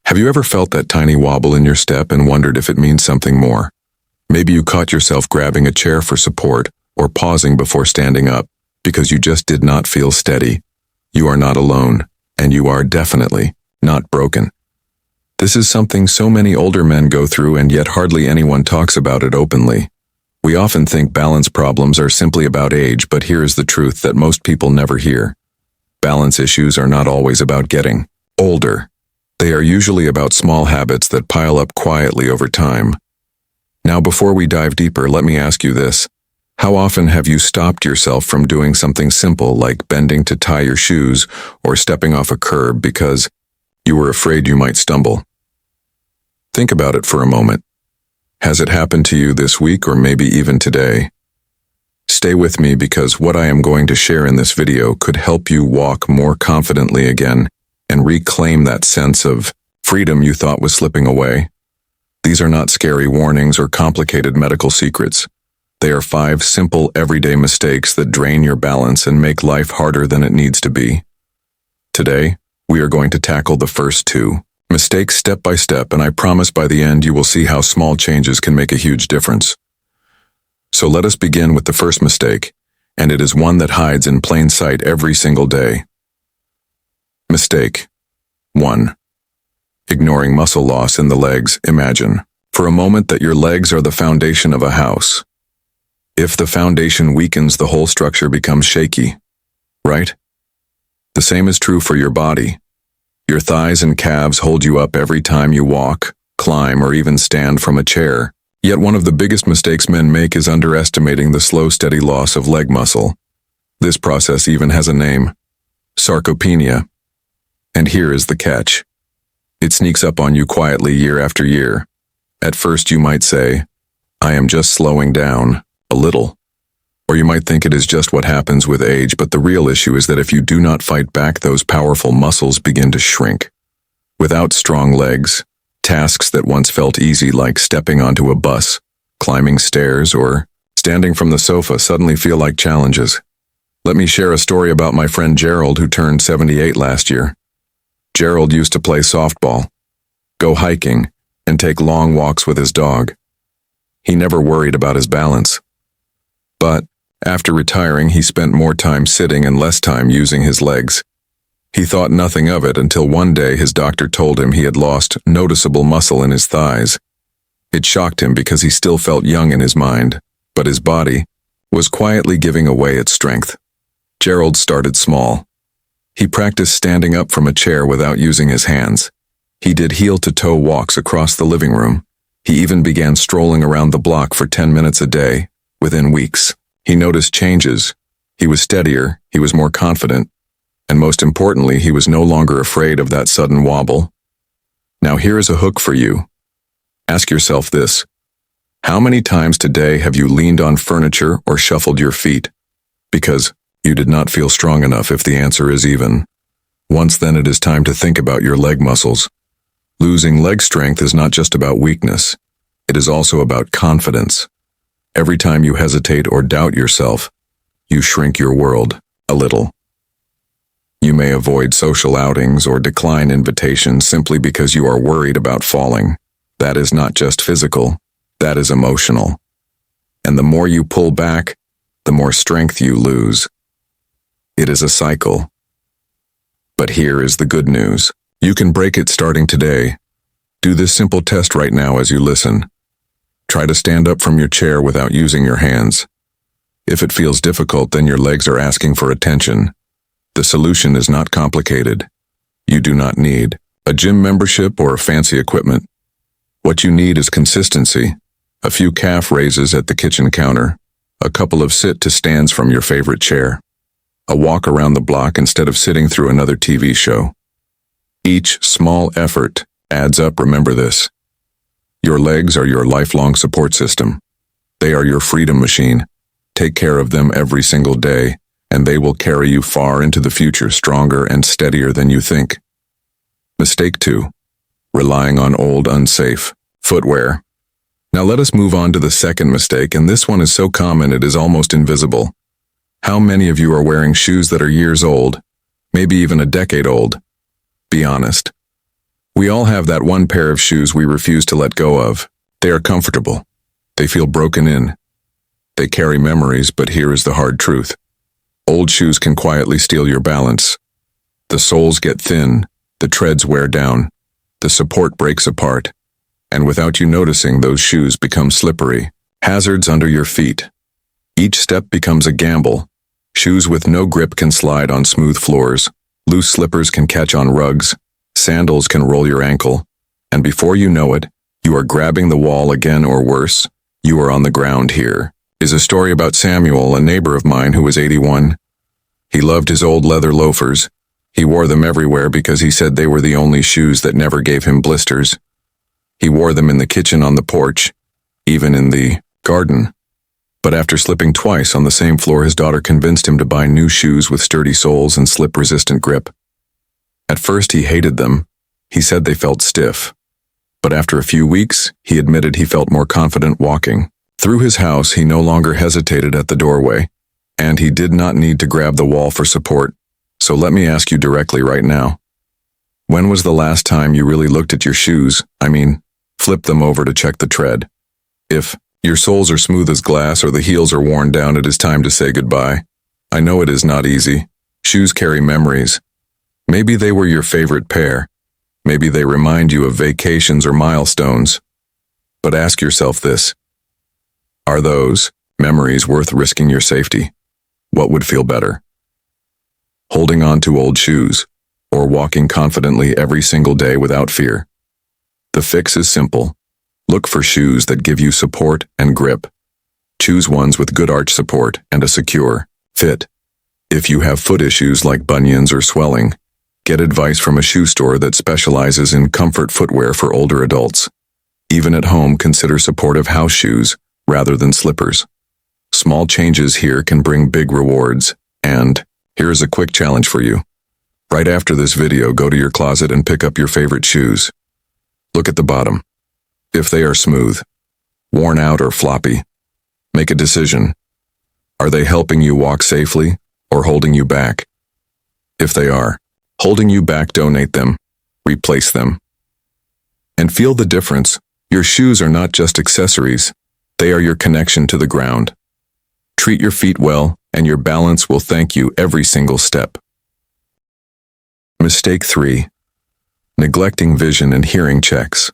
Have you ever felt that tiny wobble in your step and wondered if it means something more? Maybe you caught yourself grabbing a chair for support or pausing before standing up because you just did not feel steady. You are not alone, and you are definitely not broken. This is something so many older men go through, and yet hardly anyone talks about it openly. We often think balance problems are simply about age, but here is the truth that most people never hear. Balance issues are not always about getting older. They are usually about small habits that pile up quietly over time. Now, before we dive deeper, let me ask you this. How often have you stopped yourself from doing something simple like bending to tie your shoes or stepping off a curb because you were afraid you might stumble? Think about it for a moment. Has it happened to you this week or maybe even today? Stay with me because what I am going to share in this video could help you walk more confidently again and reclaim that sense of freedom you thought was slipping away. These are not scary warnings or complicated medical secrets. They are 5 simple everyday mistakes that drain your balance and make life harder than it needs to be. Today, we are going to tackle the first 2 mistakes step by step, and I promise by the end you will see how small changes can make a huge difference. So let us begin with the first mistake, and it is one that hides in plain sight every single day. Mistake 1. Ignoring muscle loss in the legs. Imagine, for a moment, that your legs are the foundation of a house. If the foundation weakens, the whole structure becomes shaky, right? The same is true for your body. Your thighs and calves hold you up every time you walk, climb, or even stand from a chair. Yet one of the biggest mistakes men make is underestimating the slow, steady loss of leg muscle. This process even has a name: sarcopenia. And here is the catch. It sneaks up on you quietly year after year. At first you might say, "I am just slowing down a little." Or you might think it is just what happens with age, but the real issue is that if you do not fight back, those powerful muscles begin to shrink. Without strong legs, tasks that once felt easy, like stepping onto a bus, climbing stairs, or standing from the sofa, suddenly feel like challenges. Let me share a story about my friend Gerald, who turned 78 last year. Gerald used to play softball, go hiking, and take long walks with his dog. He never worried about his balance. But after retiring, he spent more time sitting and less time using his legs. He thought nothing of it until one day his doctor told him he had lost noticeable muscle in his thighs. It shocked him because he still felt young in his mind, but his body was quietly giving away its strength. Gerald started small. He practiced standing up from a chair without using his hands. He did heel-to-toe walks across the living room. He even began strolling around the block for 10 minutes a day. Within weeks, he noticed changes. He was steadier, he was more confident, and most importantly, he was no longer afraid of that sudden wobble. Now here is a hook for you. Ask yourself this: how many times today have you leaned on furniture or shuffled your feet because you did not feel strong enough? If the answer is even once, then it is time to think about your leg muscles. Losing leg strength is not just about weakness. It is also about confidence. Every time you hesitate or doubt yourself, you shrink your world a little. You may avoid social outings or decline invitations simply because you are worried about falling. That is not just physical, that is emotional. And the more you pull back, the more strength you lose. It is a cycle. But here is the good news. You can break it starting today. Do this simple test right now as you listen. Try to stand up from your chair without using your hands. If it feels difficult, then your legs are asking for attention. The solution is not complicated. You do not need a gym membership or fancy equipment. What you need is consistency. A few calf raises at the kitchen counter, a couple of sit-to-stands from your favorite chair, a walk around the block instead of sitting through another TV show. Each small effort adds up. Remember this. Your legs are your lifelong support system. They are your freedom machine. Take care of them every single day, and they will carry you far into the future, stronger and steadier than you think. Mistake 2. Relying on old, unsafe footwear. Now let us move on to the second mistake, and this one is so common it is almost invisible. How many of you are wearing shoes that are years old, maybe even a decade old? Be honest. We all have that one pair of shoes we refuse to let go of. They are comfortable. They feel broken in. They carry memories, but here is the hard truth. Old shoes can quietly steal your balance. The soles get thin, the treads wear down, the support breaks apart, and without you noticing, those shoes become slippery, hazards under your feet. Each step becomes a gamble. Shoes with no grip can slide on smooth floors, loose slippers can catch on rugs, sandals can roll your ankle, and before you know it, you are grabbing the wall again, or worse, you are on the ground. Here is a story about Samuel, a neighbor of mine who was 81. He loved his old leather loafers. He wore them everywhere because he said they were the only shoes that never gave him blisters. He wore them in the kitchen, on the porch, even in the garden. But after slipping twice on the same floor, his daughter convinced him to buy new shoes with sturdy soles and slip-resistant grip. At first he hated them. He said they felt stiff. But after a few weeks, he admitted he felt more confident walking. Through his house, he no longer hesitated at the doorway, and he did not need to grab the wall for support. So let me ask you directly right now. When was the last time you really looked at your shoes? Flipped them over to check the tread. If your soles are smooth as glass or the heels are worn down, it is time to say goodbye. I know it is not easy. Shoes carry memories. Maybe they were your favorite pair. Maybe they remind you of vacations or milestones. But ask yourself this. Are those memories worth risking your safety? What would feel better? Holding on to old shoes, or walking confidently every single day without fear? The fix is simple. Look for shoes that give you support and grip. Choose ones with good arch support and a secure fit. If you have foot issues like bunions or swelling, get advice from a shoe store that specializes in comfort footwear for older adults. Even at home, consider supportive house shoes rather than slippers. Small changes here can bring big rewards, and here is a quick challenge for you. Right after this video, go to your closet and pick up your favorite shoes. Look at the bottom. If they are smooth, worn out, or floppy, make a decision. Are they helping you walk safely or holding you back? If they are holding you back, donate them, replace them. And feel the difference. Your shoes are not just accessories. They are your connection to the ground. Treat your feet well, and your balance will thank you every single step. Mistake 3. Neglecting vision and hearing checks.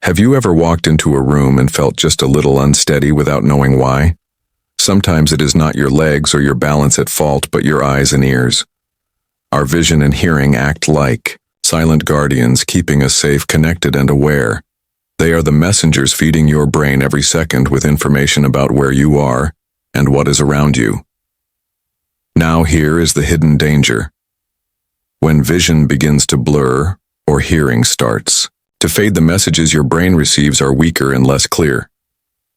Have you ever walked into a room and felt just a little unsteady without knowing why? Sometimes it is not your legs or your balance at fault, but your eyes and ears. Our vision and hearing act like silent guardians, keeping us safe, connected, and aware. They are the messengers feeding your brain every second with information about where you are and what is around you. Now here is the hidden danger. When vision begins to blur or hearing starts to fade, the messages your brain receives are weaker and less clear.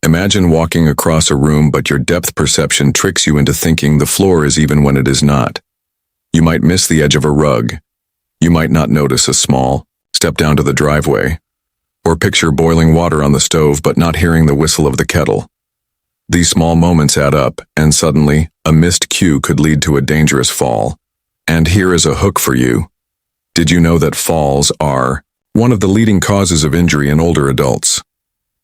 Imagine walking across a room, but your depth perception tricks you into thinking the floor is even when it is not. You might miss the edge of a rug. You might not notice a small step down to the driveway, or picture boiling water on the stove but not hearing the whistle of the kettle. These small moments add up, and suddenly, a missed cue could lead to a dangerous fall. And here is a hook for you. Did you know that falls are one of the leading causes of injury in older adults?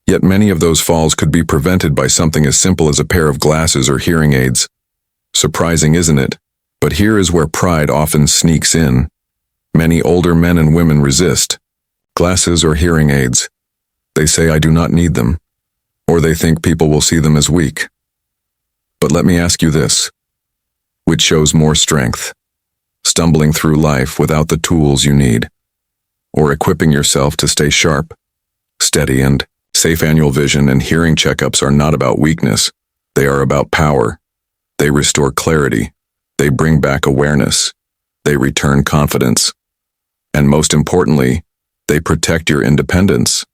Yet many of those falls could be prevented by something as simple as a pair of glasses or hearing aids. Surprising, isn't it? But here is where pride often sneaks in. Many older men and women resist glasses or hearing aids. They say, I do not need them, or they think people will see them as weak. But let me ask you this. Which shows more strength? Stumbling through life without the tools you need, or equipping yourself to stay sharp, steady, and safe? Annual vision and hearing checkups are not about weakness. They are about power. They restore clarity. They bring back awareness. They return confidence. And most importantly, they protect your independence.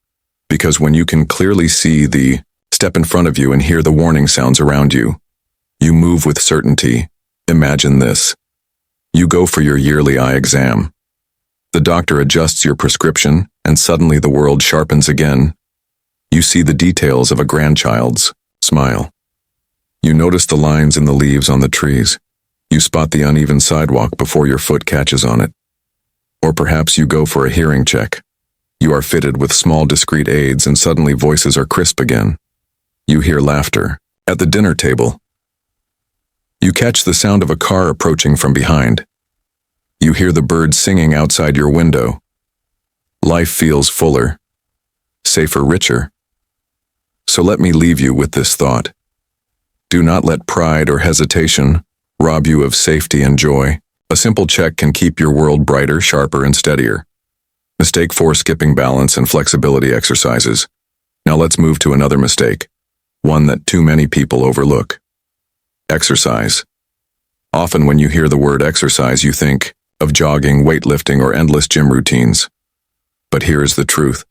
Because when you can clearly see the step in front of you and hear the warning sounds around you, you move with certainty. Imagine this. You go for your yearly eye exam. The doctor adjusts your prescription, and suddenly the world sharpens again. You see the details of a grandchild's smile. You notice the lines in the leaves on the trees. You spot the uneven sidewalk before your foot catches on it. Or perhaps you go for a hearing check. You are fitted with small discreet aids and suddenly voices are crisp again. You hear laughter at the dinner table. You catch the sound of a car approaching from behind. You hear the birds singing outside your window. Life feels fuller, safer, richer. So let me leave you with this thought. Do not let pride or hesitation rob you of safety and joy. A simple check can keep your world brighter, sharper, and steadier. Mistake 4: skipping balance and flexibility exercises. Now let's move to another mistake, one that too many people overlook. Exercise. Often when you hear the word exercise, you think of jogging, weightlifting, or endless gym routines. But here is the truth.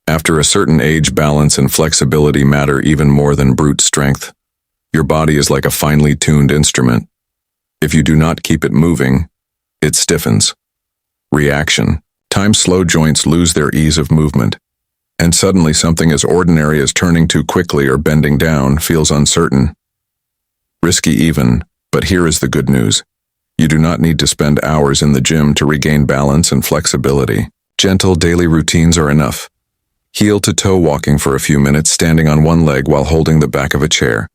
After a certain age, balance and flexibility matter even more than brute strength. Your body is like a finely tuned instrument. If you do not keep it moving, it stiffens. Reaction. Time-slow joints lose their ease of movement. And suddenly something as ordinary as turning too quickly or bending down feels uncertain. Risky even, but here is the good news. You do not need to spend hours in the gym to regain balance and flexibility. Gentle daily routines are enough. Heel-to-toe walking for a few minutes, standing on one leg while holding the back of a chair.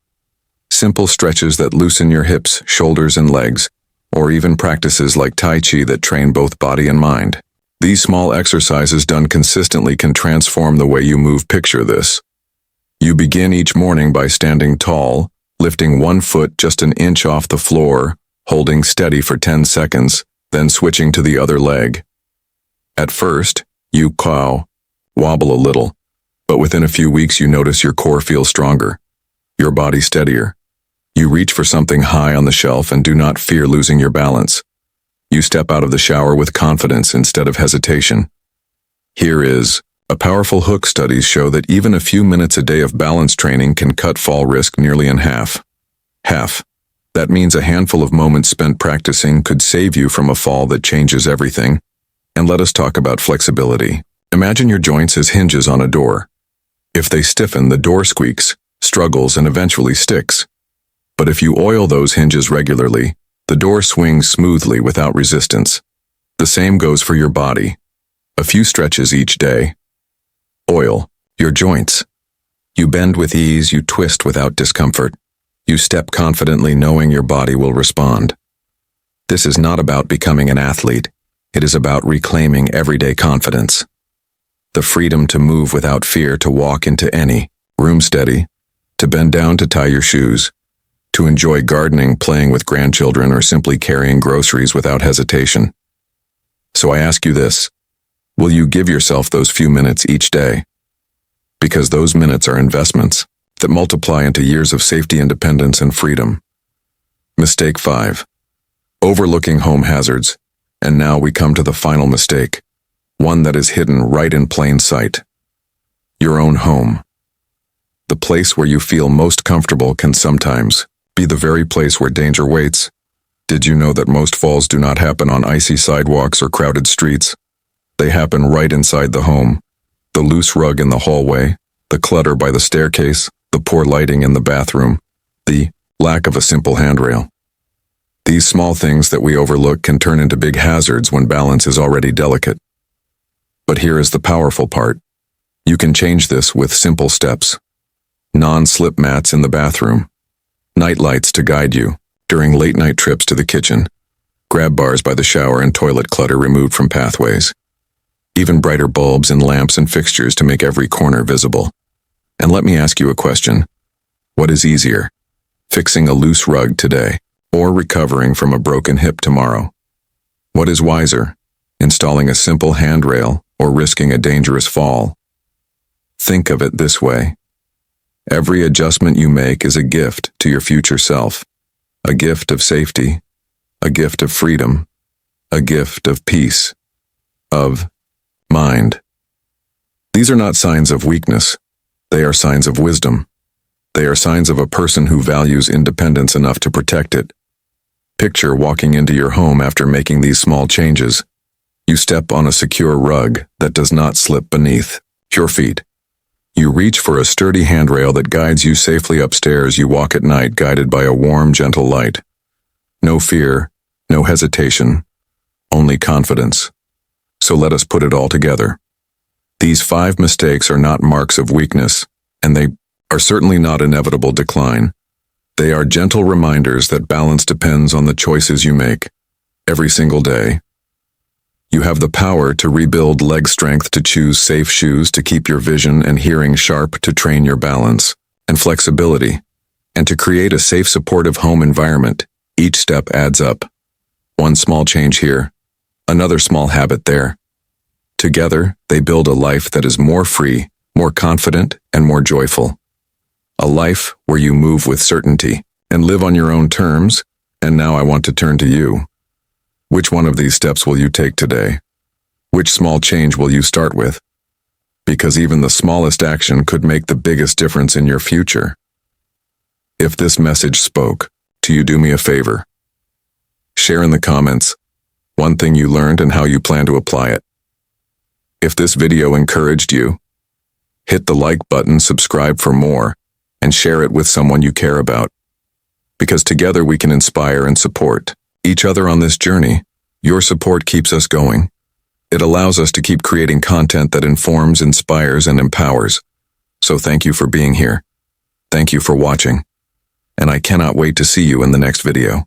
Simple stretches that loosen your hips, shoulders, and legs, or even practices like Tai Chi that train both body and mind. These small exercises done consistently can transform the way you move. Picture this. You begin each morning by standing tall, lifting one foot just an inch off the floor, holding steady for 10 seconds, then switching to the other leg. At first, you wobble a little, but within a few weeks you notice your core feels stronger, your body steadier. You reach for something high on the shelf and do not fear losing your balance. You step out of the shower with confidence instead of hesitation. Here is a powerful hook. Studies show that even a few minutes a day of balance training can cut fall risk nearly in half. That means a handful of moments spent practicing could save you from a fall that changes everything. And let us talk about flexibility. Imagine your joints as hinges on a door. If they stiffen, the door squeaks, struggles, and eventually sticks. But if you oil those hinges regularly, the door swings smoothly without resistance. The same goes for your body. A few stretches each day. Oil your joints. You bend with ease, you twist without discomfort. You step confidently knowing your body will respond. This is not about becoming an athlete. It is about reclaiming everyday confidence. The freedom to move without fear, to walk into any room steady, to bend down to tie your shoes, to enjoy gardening, playing with grandchildren, or simply carrying groceries without hesitation. So I ask you this, will you give yourself those few minutes each day? Because those minutes are investments that multiply into years of safety, independence, and freedom. Mistake 5. Overlooking home hazards. And now we come to the final mistake, one that is hidden right in plain sight. Your own home. The place where you feel most comfortable can sometimes be the very place where danger waits. Did you know that most falls do not happen on icy sidewalks or crowded streets? They happen right inside the home. The loose rug in the hallway, the clutter by the staircase, the poor lighting in the bathroom, the lack of a simple handrail. These small things that we overlook can turn into big hazards when balance is already delicate. But here is the powerful part. You can change this with simple steps. Non-slip mats in the bathroom. Night lights to guide you during late-night trips to the kitchen. Grab bars by the shower and toilet clutter removed from pathways. Even brighter bulbs in lamps and fixtures to make every corner visible. And let me ask you a question. What is easier? Fixing a loose rug today, or recovering from a broken hip tomorrow? What is wiser? Installing a simple handrail or risking a dangerous fall? Think of it this way. Every adjustment you make is a gift to your future self. A gift of safety, a gift of freedom, a gift of peace, of mind. These are not signs of weakness. They are signs of wisdom. They are signs of a person who values independence enough to protect it. Picture walking into your home after making these small changes. You step on a secure rug that does not slip beneath your feet. You reach for a sturdy handrail that guides you safely upstairs. You walk at night guided by a warm, gentle light. No fear, no hesitation, only confidence. So let us put it all together. These 5 mistakes are not marks of weakness, and they are certainly not inevitable decline. They are gentle reminders that balance depends on the choices you make every single day. You have the power to rebuild leg strength, to choose safe shoes, to keep your vision and hearing sharp, to train your balance and flexibility, and to create a safe, supportive home environment. Each step adds up. One small change here, another small habit there. Together, they build a life that is more free, more confident, and more joyful. A life where you move with certainty and live on your own terms. And now I want to turn to you. Which one of these steps will you take today? Which small change will you start with? Because even the smallest action could make the biggest difference in your future. If this message spoke to you, do me a favor. Share in the comments one thing you learned and how you plan to apply it. If this video encouraged you, hit the like button, subscribe for more, and share it with someone you care about. Because together we can inspire and support each other on this journey. Your support keeps us going. It allows us to keep creating content that informs, inspires, and empowers. So thank you for being here. Thank you for watching. And I cannot wait to see you in the next video.